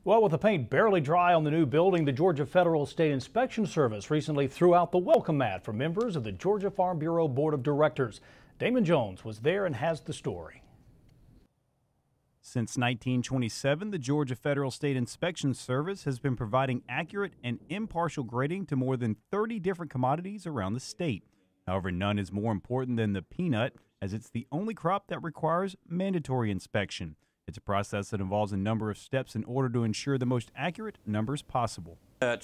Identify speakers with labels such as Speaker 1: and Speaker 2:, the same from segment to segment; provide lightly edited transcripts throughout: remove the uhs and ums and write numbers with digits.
Speaker 1: Well, with the paint barely dry on the new building, the Georgia Federal State Inspection Service recently threw out the welcome mat for members of the Georgia Farm Bureau Board of Directors. Damon Jones was there and has the story.
Speaker 2: Since 1927, the Georgia Federal State Inspection Service has been providing accurate and impartial grading to more than 30 different commodities around the state. However, none is more important than the peanut, as it's the only crop that requires mandatory inspection. It's a process that involves a number of steps in order to ensure the most accurate numbers possible.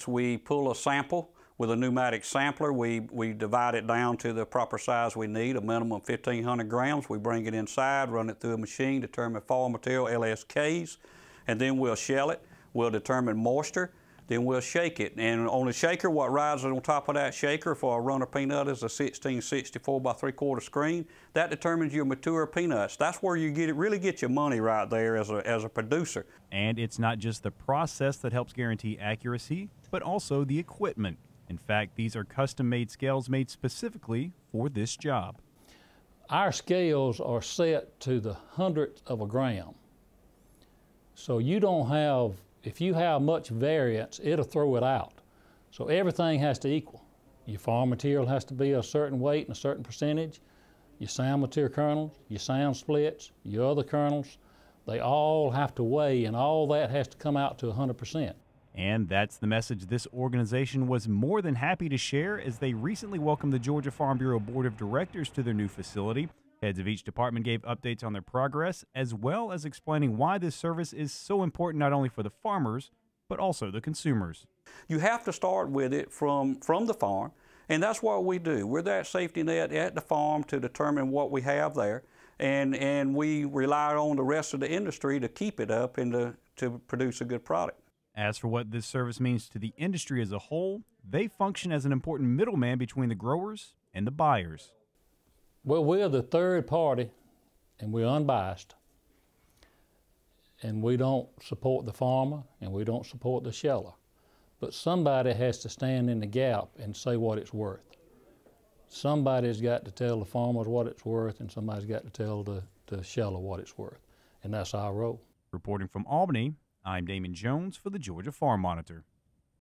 Speaker 3: We pull a sample with a pneumatic sampler. We divide it down to the proper size we need, a minimum of 1,500 grams. We bring it inside, run it through a machine, determine fall material, LSKs, and then we'll shell it. We'll determine moisture. Then we'll shake it. And on the shaker, what rides on top of that shaker for a runner peanut is a 1664 by 3/4 screen. That determines your mature peanuts. That's where you really get your money right there as a producer.
Speaker 2: And it's not just the process that helps guarantee accuracy, but also the equipment. In fact, these are custom-made scales made specifically for this job.
Speaker 4: Our scales are set to the hundredth of a gram. So you don't have, if you have much variance, it'll throw it out. So everything has to equal. Your farm material has to be a certain weight and a certain percentage. Your sound material kernels, your sound splits, your other kernels, they all have to weigh, and all that has to come out to 100%.
Speaker 2: And that's the message this organization was more than happy to share as they recently welcomed the Georgia Farm Bureau Board of Directors to their new facility. Heads of each department gave updates on their progress, as well as explaining why this service is so important not only for the farmers, but also the consumers.
Speaker 3: You have to start with it from the farm, and that's what we do. We're that safety net at the farm to determine what we have there, and we rely on the rest of the industry to keep it up and to produce a good product.
Speaker 2: As for what this service means to the industry as a whole, they function as an important middleman between the growers and the buyers.
Speaker 4: Well, we're the third party, and we're unbiased. And we don't support the farmer, and we don't support the sheller. But somebody has to stand in the gap and say what it's worth. Somebody's got to tell the farmers what it's worth, and somebody's got to tell the sheller what it's worth. And that's our role.
Speaker 2: Reporting from Albany, I'm Damon Jones for the Georgia Farm Monitor.